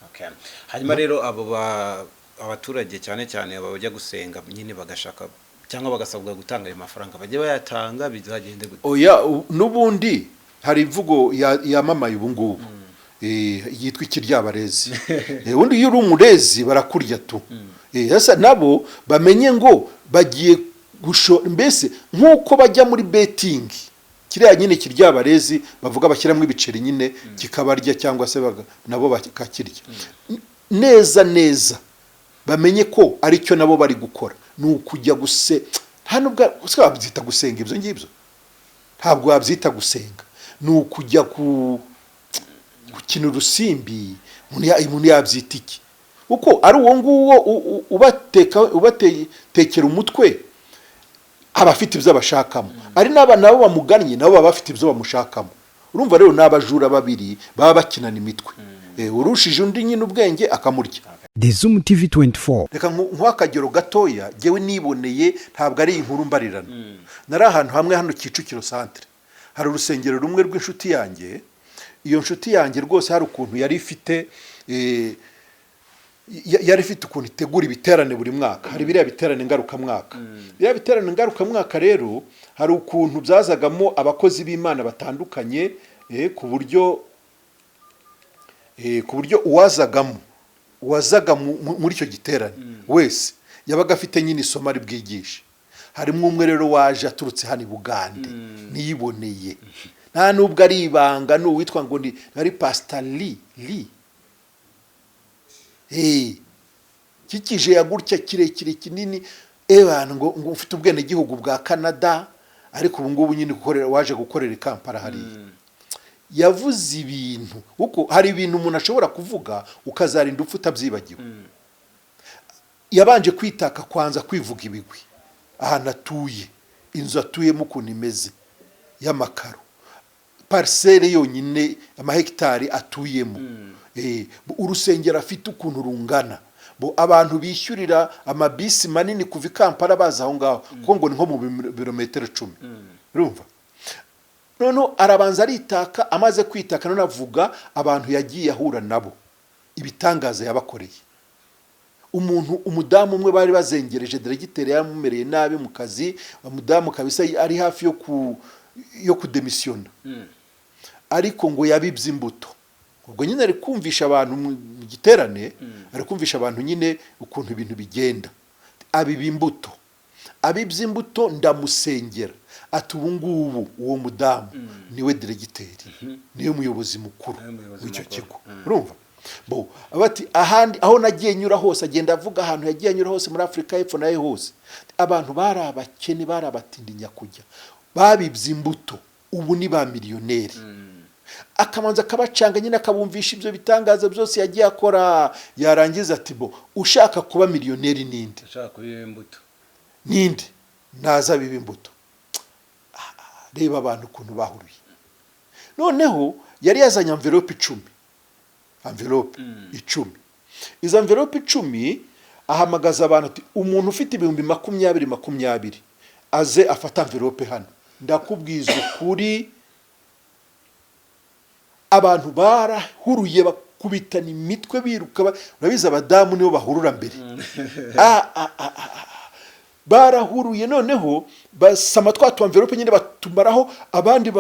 Okay. Hanyuma rero abo abaturage cyane cyane bajya gusenga nyine bagashaka cyangwa bagasabwa gutanga ayo mafaranga bajye bayatanga bizagende gute? Oya, nubundi hari imvugo yamamaye ubu ngubu yitwa ikiryabarezi. Ubundi iyo uri umurezi barakurya tu. Sasa nabo bamenye ngo bagiye mbese nkuko bajya muri betting kiriya nyine kiryabarezi bavuga bashyiramo ibiceri nyine kikabarya cyangwa se nabo bakakirya neza bamenye ko ari cyo nabo bari gukora ni ukujya nta nubwo wabyita gusenga ibyo ngibyo ntabwo wabyita gusenga ni ukujya gukina urusimbi umuntu yabyita iki kuko ari uwo nguwo ubatekera umutwe aba afite ibyo bashakamo ari n'abana nabo bamugannye nabo baba bafite ibyo bamushakamo urumva rero n'abajura babiri baba bakinana imitwe urushije undi nyine ubwenge akamurya. ZOOM TV24 reka nk'akagero gatoya jewe niboneye ntabwo ari inkuru mbarirana nari ahantu hamwe hano Kicukiro centre hari urusengero rumwe rw'inshuti yanjye iyo nshuti yanjye rwose hari ukuntu yari ifite ukuntu itegura ibiterane buri mwaka hari biriya biterane ngarukamwaka biriya biterane ngarukamwaka rero hari ukuntu byazagamo abakozi b'Imana batandukanye ku buryo uwazaga muri icyo giterane wese yabaga afite nyine isomo ari bwigishe harimo umwe rero waje aturutse hano i Bugande niyiboneye nta nubwo ari ibanga n'uwitwa ngo ari Pastor Lee kikije yagurya kirekire kinini ngo ufite ubwene gihugu bwa Canada ariko ubu ngubu nyine waje gukorera i Kampala hariya yavuze ibintu kuko hari ibintu umuntu ashobora kuvuga ukazarinda upfa utabyibagiwe yabanje kwitaka kwanza kwivuga ibigwi ahantu atuye inzu atuyemo ukuntu imeze y'amakaro parcelle yonyine amahegitari atuyemo urusengero afite ukuntu rungana abantu bishyurira amabisi manini kuva i Kampala baza aho ngaho kuko ngo ni nko mu birometero 10 urumva none arabanza aritaka amaze kwitaka none avuga abantu yagiye ahura nabo ibitangaza yabakoreye umudamu umwe bari bazengereje diregiteri yamumereye nabi mu kazi umudamu kabisa ari hafi yo kudemisiona ariko ngo yabibye imbuto ubwo nyine ari kumvisha abantu mu giterane ari kumvisha abantu nyine ukuntu ibintu bigenda abibye imbuto ndamusengera ati ubu ngubu uwo mudamu niwe diregiteri niwe muyobozi mukuru w'icyo kigo urumva abati ahandi aho nagiye nyura hose agenda avuga ahantu yagiye nyura hose muri Afrika y'Epfo nayo hose abantu bari abakene bari abatindinya kujya babibye imbuto ubu ni ba miliyoneri akamanza akabacanga nyine akabumvisha ibyo bitangaza byose yagiye akora yarangiza ati ushaka kuba miliyoneri ninde ushaka kubiba imbuto ninde naza biba imbuto reba abantu ukuntu bahuruye noneho yari yazanye envelope 10 izo envelope 10 ahamagaza abantu ati umuntu ufite ibihumbi 20 aze afata envelope hano ndakubwiza ukuri abantu barahuruye bakubitana imitwe biruka urabiza abadamu nibo bahurura mbere barahuruye noneho basama twatu envelope nyine batumaraho abandi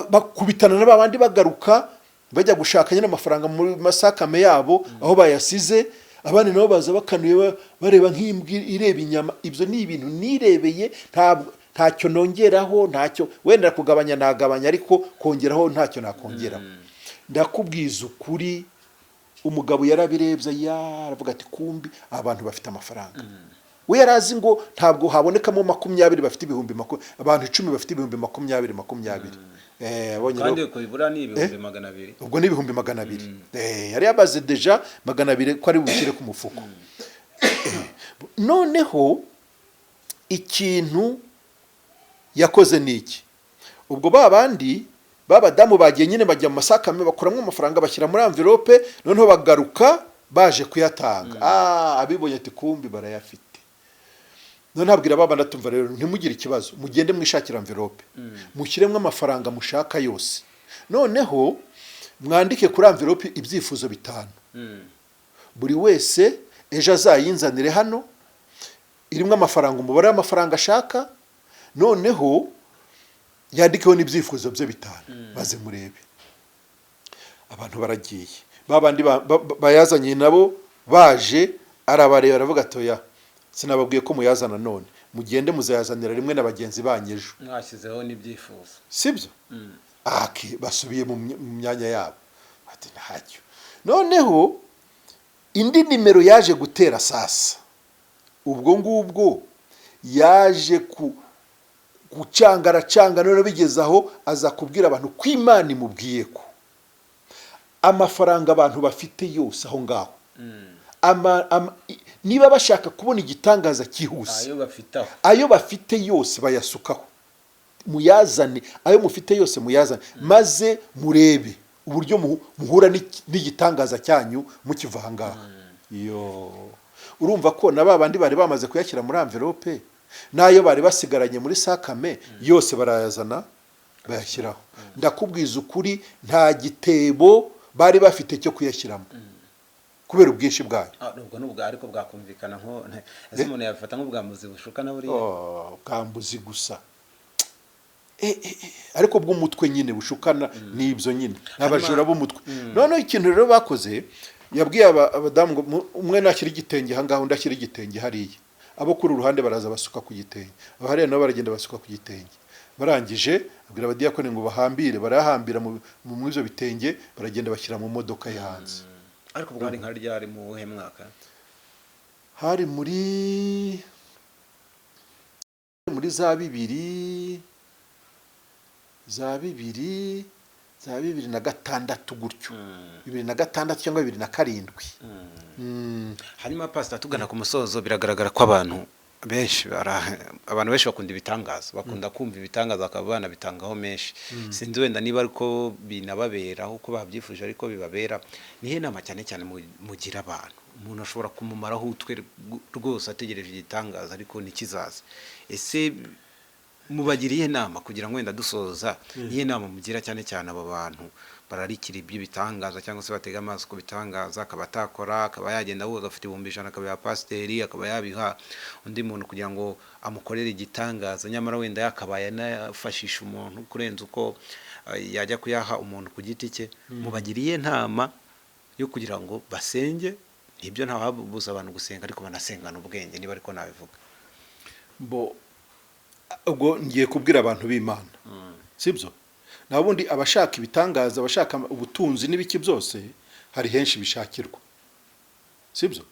bakubitana n'abandi bagaruka bajya gushaka nyine amafaranga muri masakame yabo aho bayasize abandi nabo baza bakanuye bareba nk'imbwa ireba inyama ibyo ni ibintu nirebeye ntacyo nongeraho ntacyo wenda kugabanya nagabanya ariko kongeraho ntacyo nakongeraho ndakubwiza ukuri umugabo yarabirebye yaravuga ati kumbi abantu bafite amafaranga we yarazi ngo ntabwo habonekamo 20 bafite ibihumbi abantu 10 bafite ibihumbi 20 kandi ko ibura ni ibihumbi 200 ubwo ni ibihumbi 200 yari yabaze deja 200 ko ari bushyire ku mufuko noneho ikintu yakoze niki ubwo babandi babadamu bagiye nyine bajya mu masakame bakuramo amafaranga bashyira muri envelope noneho bagaruka baje kuyatanga abibonye ati kumbi barayafite none nabwira babanda tumva rero ntimugire ikibazo mugende mwishakira envelope mushyiremo amafaranga mushaka yose noneho mwandike kuri envelope ibyifuzo 5 buri wese ejo azayinzanire hano irimo amafaranga, umubare w'amafaranga ashaka, noneho yandikeho n'ibyifuzo bye 5 maze murebe. Abantu baragiye, babandi bayazanye nabo baje arabareba aravuga atoya sinababwiye ko muyazana none mugende muzayazanira rimwe na bagenzi banyejo mwashyizeho n'ibyifuzo sibyo. Basubiye mu myanya yabo ati ntacyo. Noneho indi nimero yaje gutera sasa, ubwo ngubwo yaje gucangara none bigezaho aza kubwira abantu ko Imana imubwiye ko amafaranga abantu bafite yose aho ngaho niba bashaka kubona igitangaza cyihuse ayo bafite yose bayasukaho, muyazane ayo mufite yose muyazane maze murebe uburyo muhura n'igitangaza cyanyu mukiva aha ngaha. Urumva ko na babandi bari bamaze kuyashyira muri envelope nayo bari basigaranye muri sakame yose barayazana bayashyiraho. Ndakubwiza ukuri nta gitebo bari bafite cyo kuyashyiramo kubera ubwinshi bwayo. Nubwo nubwo ariko bwakumvikana nko ese umuntu yafata nk'ubwambuzi bushuka na buriya bwambuzi gusa ariko bw'umutwe nyine bushukana n'ibyo nyine n'abajura b'umutwe. Noneho ikintu rero bakoze yabwiye abadamu ngo umwe nashyira igitenge aha ngaho ndashyira igitenge hariya, abo kuri uruhande baraza basuka ku gitenge, abahariya nabo baragenda basuka ku gitenge. Barangije abwira abadiyakoni ngo bahambire, barahambira mu ibyo bitenge baragenda bashyira mu modoka hanze. Ariko bwari nka ryari mu uhe mwaka? Hari muri za 2006 gutyo 2006 cyangwa 2007. Hanyuma pastor tugana ku musozo, biragaragara ko abantu benshi bakunda ibitangaza, bakunda kumva ibitangaza akabana bitangaho menshi. Sinzi wenda niba ariko binababera uko babyifuje ariko bibabera. Nihe nama cyane cyane mugira abantu umuntu ashobora kumumaraho utwe rwose ategereje igitangaza ariko nikizaza. Ese mubagiriye inama kugira ngo wenda dusoza, nihe nama mugira cyane cyane abo bantu bararikira iby'ibitangaza cyangwa se batega amaso ku bitangaza akaba atakora, akaba yagenda ahubwo agafite 1,000 akaba ya pasiteri, akaba yabiha undi muntu kugira ngo amukorere igitangaza, nyamara wenda yakabaye anafashisha umuntu kurenza uko yajya kuyaha umuntu ku giti cye. Mubagiriye inama yo kugira ngo basenge, ibyo nta wabuza abantu gusenga ariko banasengana ubwenge, niba ariko nabivuga. Ubwo ngiye kubwira abantu b'Imana sibyo, nabundi abashaka ibitangaza, abashaka ubutunzi n'ibiki byose hari henshi bishakirwa sibyo.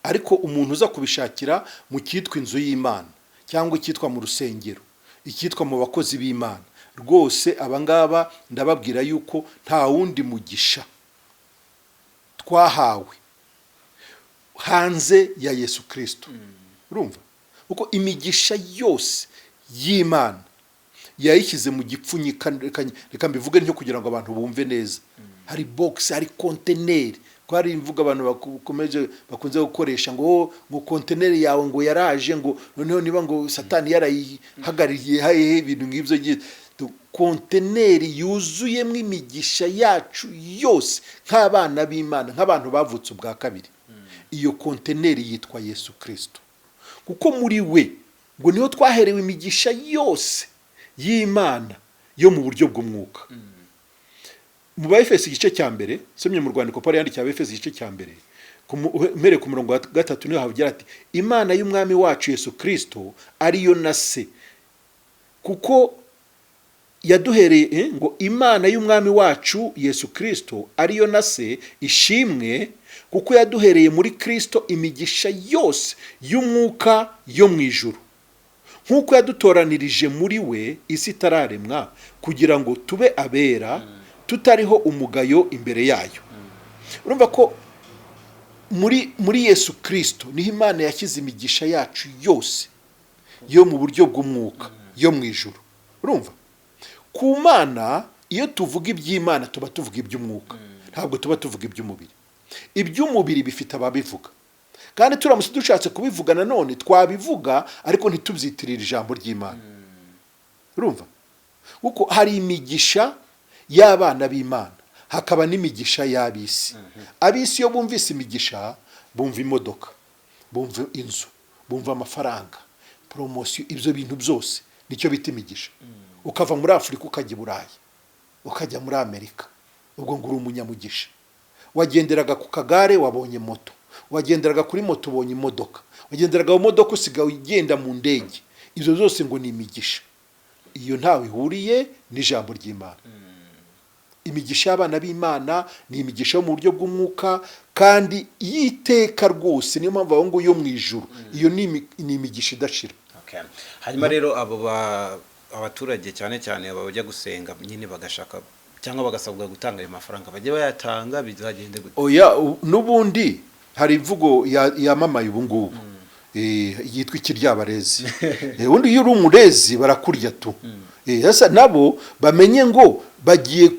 Ariko umuntu uza kubishakira mu cyitwa inzu y'Imana cyangwa icyitwa mu rusengero, icyitwa mu bakozi b'Imana, rwose abangaba ndababwira yuko nta wundi mugisha twahawe hanze ya Yesu Kristo. Urumva uko imigisha yose y'Imana yayishyize mu gipfunyika, reka mbivuge ntyo kugira ngo abantu bumve neza. Hari box, hari container, ko hari imvuga abantu bakunze gukoresha ngo container yawe ngo yaraje ngo noneho niba ngo satani yarayihagariye haye ibintu ngibyo. Container yuzuyemo imigisha yacu yose nk'abana b'Imana, nk'abantu bavutse ubwa kabiri. Iyo container yitwa Yesu Kristo, kuko muri we ngo niho twaherewe imigisha yose y'Imana yo mu buryo bw'umwuka. Mu Efeso igice cya mbere, somye mu Rwandiko Paulo yandikiye Efeso igice cya mbere mere ku murongo wa 3 niho havugira ati Imana y'umwami wacu Yesu Kristo ariyo na se, kuko yaduhereye ngo Imana y'umwami wacu Yesu Kristo ariyo na se ishimwe, kuko yaduhereye muri Kristo imigisha yose y'umwuka yo mu ijuru, nk'uko yadutoranirije muri we isi itararemwa kugira ngo tube abera tutariho umugayo imbere yayo. Urumva ko muri Yesu Kristo niho Imana yashyize imigisha yacu yose yo mu buryo bw'umwuka yo mu ijuru. Urumva ku Mana iyo tuvuga iby'Imana tuba tuvuga iby'umwuka, ntabwo tuba tuvuga iby'umubiri. Iby'umubiri bifite ababivuga, kandi turamutse dushatse kubivuga nanone twabivuga ariko ntitubyitirire ijambo ry'Imana. Urumva uko hari imigisha y'abana b'Imana, hakaba n'imigisha y'abisi. Abisi iyo bumvise imigisha bumva imodoka, bumva inzu, bumva amafaranga, promosiyo, ibyo bintu byose nicyo bita imigisha. Ukava muri Afurika ukajya i Burayi, ukajya muri Amerika, ubwo ngo uri umunyamugisha. Wagenderaga ku kagare wabonye moto, wagenderaga kuri moto ubonye imodoka, wagenderaga mu modoka usigaye ugenda mu ndege. Ibyo byose ngo ni imigisha. Iyo ntawe ihuriye n'ijambo ry'Imana. Imigisha y'abana b'Imana ni imigisha yo mu buryo bw'umwuka kandi yiteka rwose. Niyo mpamvu aho ngo yo mu ijuru, iyo ni imigisha idashira. Hanyuma rero abo abaturage cyane cyane bajya gusenga nyine bagashaka cyangwa bagasabwa gutanga ayo mafaranga, bajye bayatanga bizagende gute? Oya, n'ubundi hari imvugo yamamaye ubu ngubu yitwa ikiryabarezi. Ubundi iyo uri umurezi barakurya tu. Sasa nabo bamenye ngo bagiye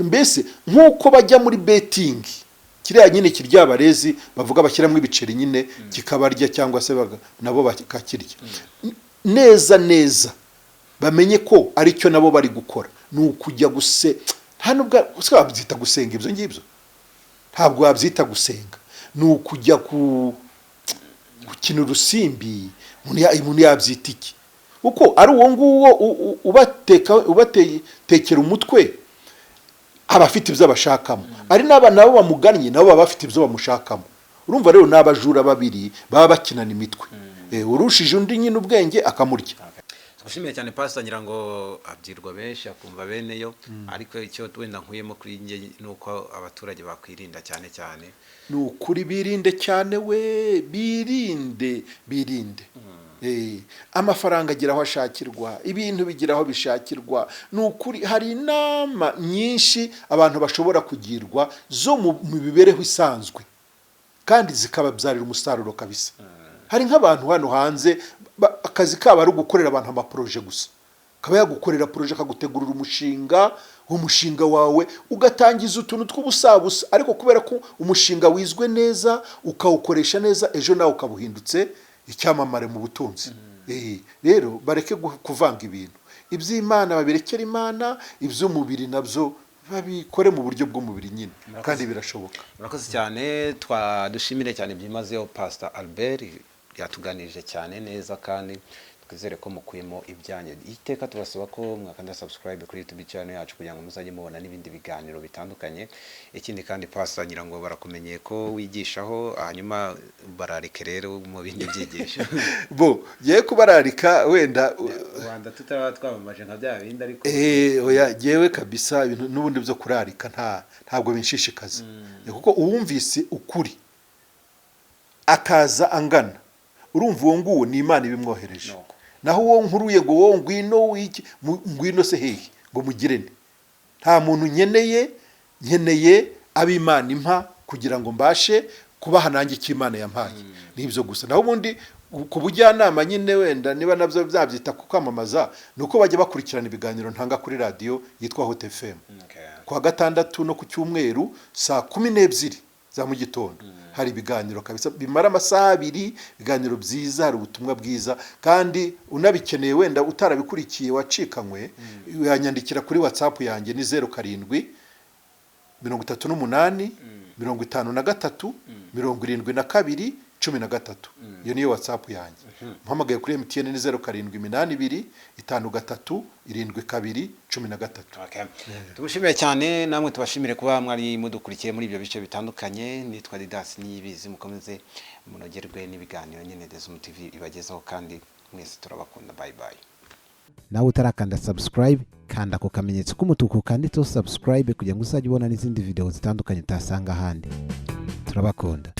mbese nk'uko bajya muri betting, kiriya nyine kiryabarezi bavuga bashyiramo ibiceri nyine kikabarya cyangwa se nabo bakakirya neza neza, bamenye ko ari cyo nabo bari gukora. Ni ukujya nta nubwo wabyita gusenga ibyo ngibyo, ntabwo wabyita gusenga. Ni ukujya gukina urusimbi. Umuntu yabyita iki? Uko ari uwo nguwo ubatekera umutwe, abafite ibyo bashakamo. Ari n'abana nabo bamugannye nabo baba bafite ibyo bamushakamo. Urumva rero n'abajura babiri baba bakinana imitwe. Urushije undi nyine ubwenge akamurya. Gushimira cyane Pastor, ngira ngo abyirwa benshi akumva beneyo, ariko icyo wenda nkuyemo kuri nge nuko abaturage bakwirinda cyane cyane. Ni ukuri birinde cyane we, birinde. Amafaranga agira aho ashakirwa, ibintu bigira aho bishakirwa. Ni ukuri hari inama nyinshi abantu bashobora kugirwa zo mu mibereho isanzwe kandi zikababyarira umusaruro kabisa. Hari nk'abantu hano hanze akazi kabo ari ugukorera abantu amaproje gusa. Akaba yagukorera proje akagutegurira umushinga wawe ugatangiza utuntu tw'ubusabusa, ariko kubera ko umushinga wizwe neza ukawukoresha neza, ejo nawe ukabuhindutse icyamamare mu butunzi. Rero bareke kuvanga ibintu. Iby'Imana babirekera Imana, iby'umubiri nabyo babikore mu buryo bw'umubiri nyine, kandi birashoboka. Murakoze cyane, dushimire cyane byimazeyo Pastor Albert, yatuganirije cyane neza kandi twizere ko mukuyemo ibyanyu. Iteka tubasaba ko mwakanda subscribe kuri YouTube channel yacu kugira ngo muzajye mubona n'ibindi biganiro bitandukanye. Ikindi kandi Pastor ngira ngo barakumenye ko wigishaho, hanyuma bararike rero mu bindi byigisho. Ye kubararika wenda Rwanda tutaba twamamaje nka bya bindi, ariko oya yewe kabisa ibintu n'ubundi byo kurarika ntabwo binshishikaza. Kuko uwumvise ukuri akaza angana, urumva uwo nguwo ni Imana ibimwohereje. Naho uwo nkuruye ngo wowe ngwino se hehe ngo mugirene. Nta muntu nkeneye ab'Imana impa kugira ngo mbashe kubaha nanjye icyo Imana yampaye. Nibyo gusa. Naho ubundi ku bujyanama nyine wenda niba nabyo byabyita kukwamamaza, nuko bajya bakurikirana ibiganiro ntanga kuri radio yitwa Hot FM. Kwa gatandatu no ku cyumweru saa 12 za mu gitondo hari ibiganiro kabisa bimara amasaha 2, ibiganiro byiza, hari ubutumwa bwiza. Kandi unabikeneye wenda utarabikurikiye wacikanywe, yanyandikira kuri WhatsApp yanjye ni 07 38 53 72 13. Iyo niyo WhatsApp yanjye. Mpamagaye kuri MTN ni 0782 53 72 13. Tugushimire cyane, namwe tubashimire kuba mwari mudukurikiye muri ibyo bice bitandukanye. Nitwa Didas Niyibizi, mukomeze munogerwe n'ibiganiro nyine ZOOM TV ibagezaho, kandi mwese turabakunda. Bye bye. Nawe utarakanda subscribe, kanda ku kamenyetso k'umutuku kanditseho subscribe kugira ngo uzajye ubona n'izindi video zitandukanye utasanga ahandi. Turabakunda.